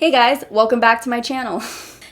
Hey guys, welcome back to my channel.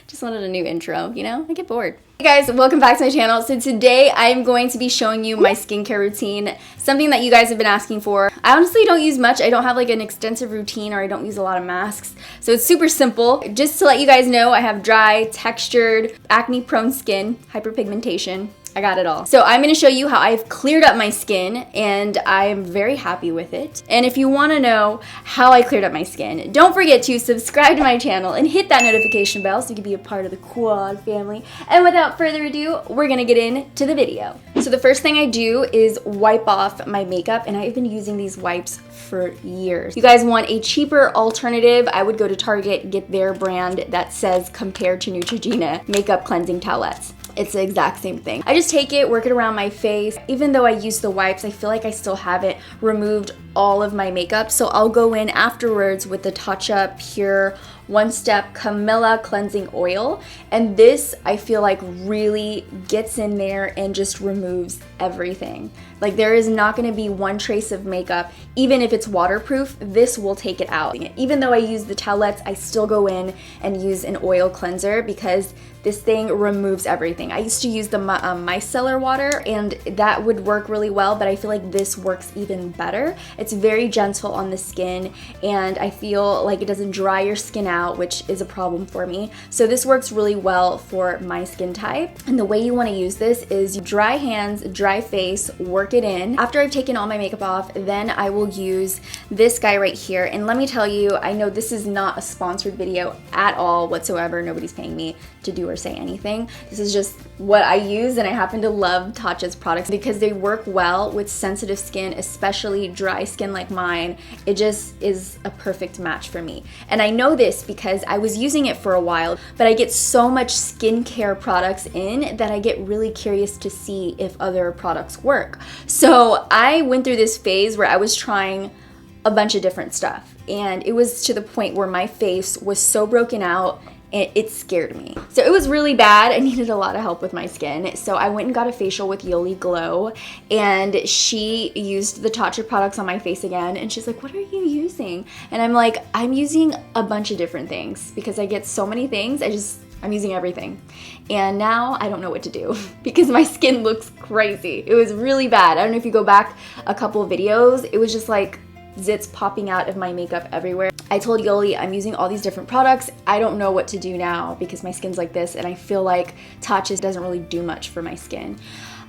Just wanted a new intro, you know? I get bored. Hey guys, welcome back to my channel. So today I'm going to be showing you my skincare routine, something that you guys have been asking for. I honestly don't use much. I don't have like an extensive routine, or I don't use a lot of masks. So it's super simple. Just to let you guys know, I have dry, textured, acne-prone skin, hyperpigmentation. I got it all. So I'm gonna show you how I've cleared up my skin, and I'm very happy with it. And if you wanna know how I cleared up my skin, don't forget to subscribe to my channel and hit that notification bell so you can be a part of the Quad family. And without further ado, we're gonna get into the video. So the first thing I do is wipe off my makeup, and I've been using these wipes for years. You guys want a cheaper alternative, I would go to Target, get their brand that says compared to Neutrogena makeup cleansing towelettes. It's the exact same thing. I just take it, work it around my face. Even though I use the wipes, I feel like I still haven't removed all of my makeup. So I'll go in afterwards with the Tatcha Pure One Step Camilla Cleansing Oil. And this, I feel like, really gets in there and just removes everything. Like, there is not gonna be one trace of makeup. Even if it's waterproof, this will take it out. Even though I use the towelettes, I still go in and use an oil cleanser because this thing removes everything. I used to use the micellar water, and that would work really well, but I feel like this works even better. It's very gentle on the skin, and I feel like it doesn't dry your skin out, which is a problem for me. So this works really well for my skin type. And the way you wanna use this is you dry hands, dry face, work it in. After I've taken all my makeup off, then I will use this guy right here. And let me tell you, I know this is not a sponsored video at all whatsoever. Nobody's paying me to do or say anything. This is just what I use, and I happen to love Tatcha's products because they work well with sensitive skin, especially dry skin like mine. It just is a perfect match for me. And I know this because I was using it for a while, but I get so much skincare products in that I get really curious to see if other products work. So I went through this phase where I was trying a bunch of different stuff, and it was to the point where my face was so broken out, it scared me. So it was really bad. I needed a lot of help with my skin. So I went and got a facial with Yoli Glow, and she used the Tatcha products on my face again. And she's like, what are you using? And I'm like, I'm using a bunch of different things because I get so many things. I'm using everything. And now I don't know what to do because my skin looks crazy. It was really bad. I don't know if you go back a couple of videos, it was just like zits popping out of my makeup everywhere. I told Yoli I'm using all these different products. I don't know what to do now because my skin's like this, and I feel like Tatcha doesn't really do much for my skin.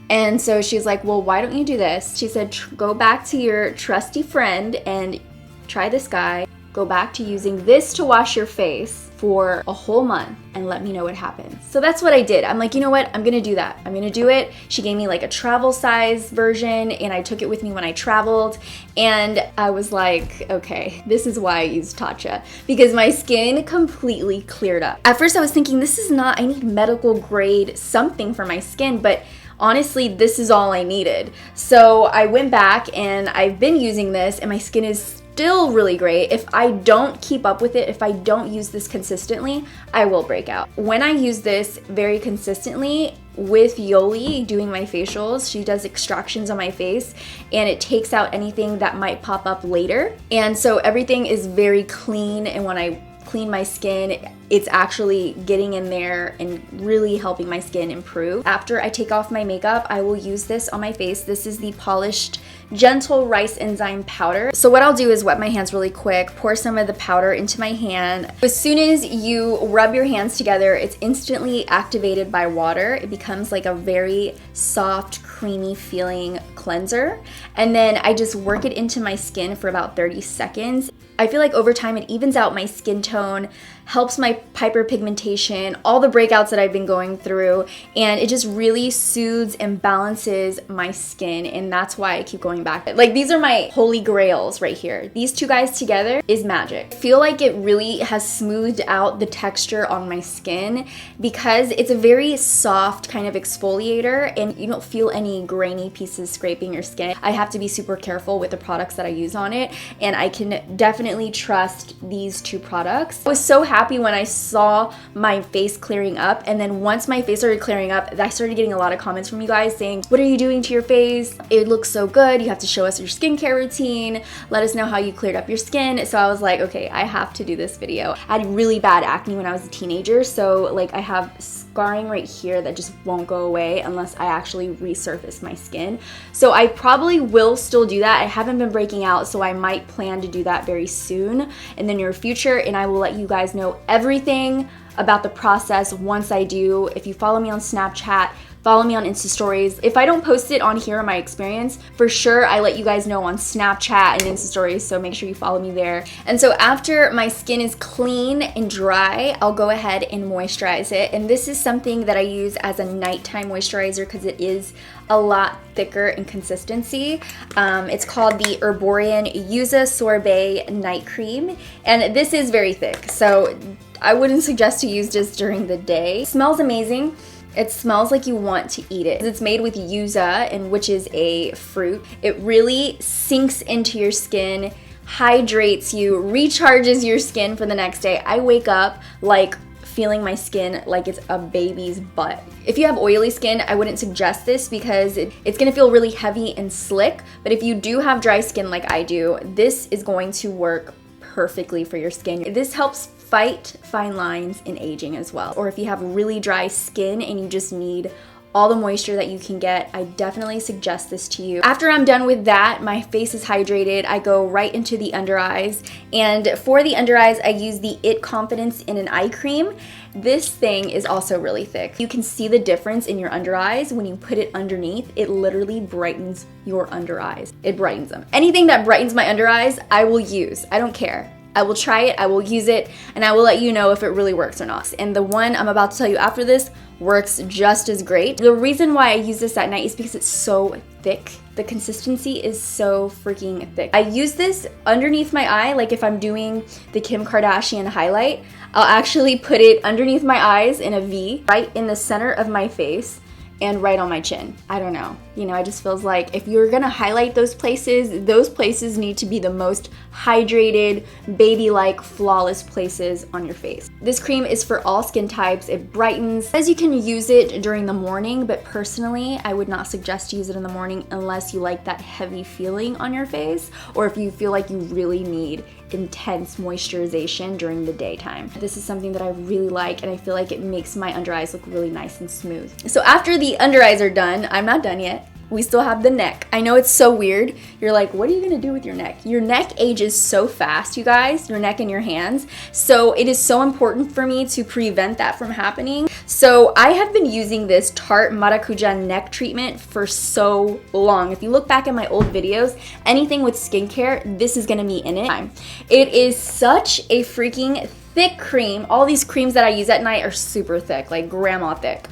And so she's like, well, why don't you do this? She said, go back to your trusty friend and try this guy. Go back to using this to wash your face for a whole month and let me know what happens. So that's what I did. I'm like, you know what? I'm gonna do that. I'm gonna do it. She gave me like a travel size version, and I took it with me when I traveled. And I was like, okay, this is why I use Tatcha, because my skin completely cleared up. At first I was thinking, I need medical grade something for my skin, but honestly, this is all I needed. So I went back and I've been using this, and my skin is still really great. If I don't keep up with it, if I don't use this consistently, I will break out. When I use this very consistently with Yoli doing my facials, she does extractions on my face, and it takes out anything that might pop up later. And so everything is very clean, and when I clean my skin, it's actually getting in there and really helping my skin improve. After I take off my makeup, I will use this on my face. This is the Polished Gentle Rice Enzyme Powder. So what I'll do is wet my hands really quick, pour some of the powder into my hand. As soon as you rub your hands together, it's instantly activated by water. It becomes like a very soft, creamy feeling cleanser. And then I just work it into my skin for about 30 seconds. I feel like over time it evens out my skin tone, helps my hyperpigmentation, all the breakouts that I've been going through, and it just really soothes and balances my skin, and that's why I keep going back. Like, these are my holy grails right here. These two guys together is magic. I feel like it really has smoothed out the texture on my skin because it's a very soft kind of exfoliator, and you don't feel any grainy pieces scraping your skin. I have to be super careful with the products that I use on it, and I can definitely definitely trust these two products. I was so happy when I saw my face clearing up, and then once my face started clearing up, I started getting a lot of comments from you guys saying, what are you doing to your face? It looks so good. You have to show us your skincare routine. Let us know how you cleared up your skin. So I was like, okay, I have to do this video. I had really bad acne when I was a teenager, so like I have scarring right here that just won't go away unless I actually resurface my skin. So I probably will still do that. I haven't been breaking out, so I might plan to do that very soon in the near future, and I will let you guys know everything about the process once I do. If you follow me on Snapchat, follow me on Insta stories. If I don't post it on here in my experience, for sure I let you guys know on Snapchat and Insta stories, so make sure you follow me there. And so after my skin is clean and dry, I'll go ahead and moisturize it. And this is something that I use as a nighttime moisturizer because it is a lot thicker in consistency. It's called the Herborian Yuza Sorbet Night Cream, and this is very thick, so I wouldn't suggest to use this during the day. It smells amazing. It smells like you want to eat it. It's made with yuza, and which is a fruit. It really sinks into your skin, hydrates you, recharges your skin for the next day. I wake up like feeling my skin like it's a baby's butt. If you have oily skin, I wouldn't suggest this because it's gonna feel really heavy and slick. But if you do have dry skin like I do, this is going to work perfectly for your skin. This helps fight fine lines in aging as well. Or if you have really dry skin and you just need all the moisture that you can get, I definitely suggest this to you. After I'm done with that, my face is hydrated, I go right into the under eyes. And for the under eyes, I use the It Confidence in an Eye Cream. This thing is also really thick. You can see the difference in your under eyes when you put it underneath. It literally brightens your under eyes. It brightens them. Anything that brightens my under eyes, I will use. I don't care. I will try it, I will use it, and I will let you know if it really works or not. And the one I'm about to tell you after this works just as great. The reason why I use this at night is because it's so thick. The consistency is so freaking thick. I use this underneath my eye, like if I'm doing the Kim Kardashian highlight, I'll actually put it underneath my eyes in a V, right in the center of my face, and right on my chin. I don't know. You know, it just feels like if you're gonna highlight those places need to be the most hydrated, baby-like, flawless places on your face. This cream is for all skin types. It brightens. It says you can use it during the morning, but personally, I would not suggest to use it in the morning unless you like that heavy feeling on your face, or if you feel like you really need intense moisturization during the daytime. This is something that I really like, and I feel like it makes my under eyes look really nice and smooth. So after the under eyes are done, I'm not done yet. We still have the neck. I know it's so weird. You're like, what are you gonna do with your neck? Your neck ages so fast, you guys, your neck and your hands. So it is so important for me to prevent that from happening. So I have been using this Tarte Maracuja neck treatment for so long. If you look back at my old videos, anything with skincare, this is gonna be in it. It is such a freaking thick cream. All these creams that I use at night are super thick, like grandma thick.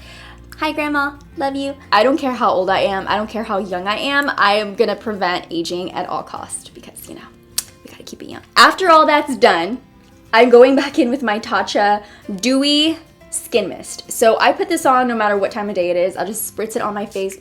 Hi grandma, love you. I don't care how old I am, I don't care how young I am, I am gonna prevent aging at all costs because, you know, we gotta keep it young. After all that's done, I'm going back in with my Tatcha Dewy Skin Mist. So I put this on no matter what time of day it is. I'll just spritz it on my face.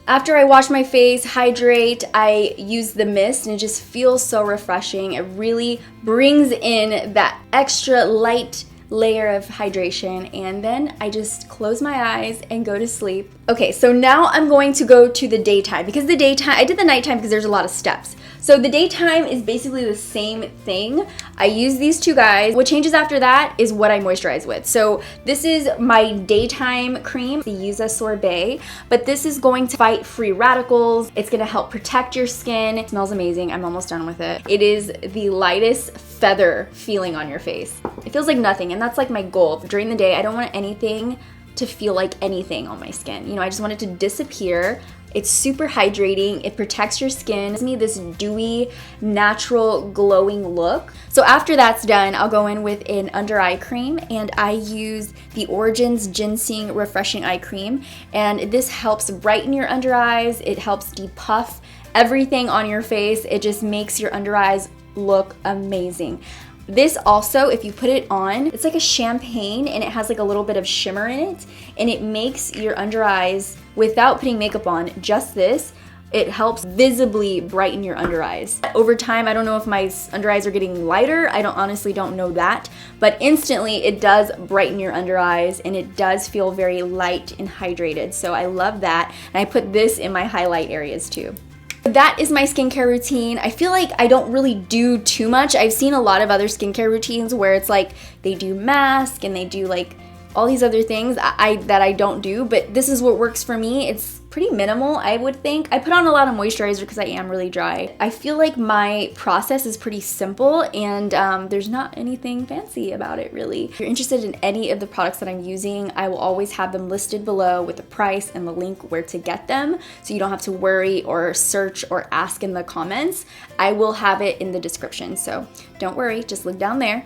After I wash my face, hydrate, I use the mist and it just feels so refreshing. It really brings in that extra light layer of hydration, and then I just close my eyes and go to sleep. Okay, so now I'm going to go to the daytime because the daytime, I did the nighttime because there's a lot of steps. So the daytime is basically the same thing. I use these two guys. What changes after that is what I moisturize with. So this is my daytime cream, the Yuza Sorbet, but this is going to fight free radicals. It's gonna help protect your skin. It smells amazing. I'm almost done with it. It is the lightest feather feeling on your face. It feels like nothing, and that's like my goal. During the day, I don't want anything to feel like anything on my skin. You know, I just want it to disappear. It's super hydrating, it protects your skin, it gives me this dewy, natural, glowing look. So after that's done, I'll go in with an under eye cream, and I use the Origins Ginseng Refreshing Eye Cream, and this helps brighten your under eyes, it helps depuff everything on your face, it just makes your under eyes look amazing. This also, if you put it on, it's like a champagne and it has like a little bit of shimmer in it, and it makes your under eyes, without putting makeup on, just this, it helps visibly brighten your under eyes. Over time, I don't know if my under eyes are getting lighter. I honestly don't know that, but instantly it does brighten your under eyes and it does feel very light and hydrated. So I love that. And I put this in my highlight areas too. That is my skincare routine. I feel like I don't really do too much. I've seen a lot of other skincare routines where it's like they do mask and they do like all these other things that I don't do, but this is what works for me. It's pretty minimal, I would think. I put on a lot of moisturizer because I am really dry. I feel like my process is pretty simple and there's not anything fancy about it really. If you're interested in any of the products that I'm using, I will always have them listed below with the price and the link where to get them, so you don't have to worry or search or ask in the comments. I will have it in the description, so don't worry, just look down there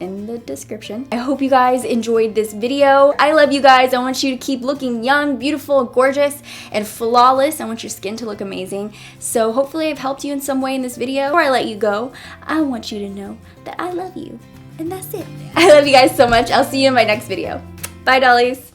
in the description. I hope you guys enjoyed this video. I love you guys. I want you to keep looking young, beautiful, gorgeous, and flawless. I want your skin to look amazing. So hopefully I've helped you in some way in this video. Before I let you go, I want you to know that I love you. And that's it. I love you guys so much. I'll see you in my next video. Bye, dollies.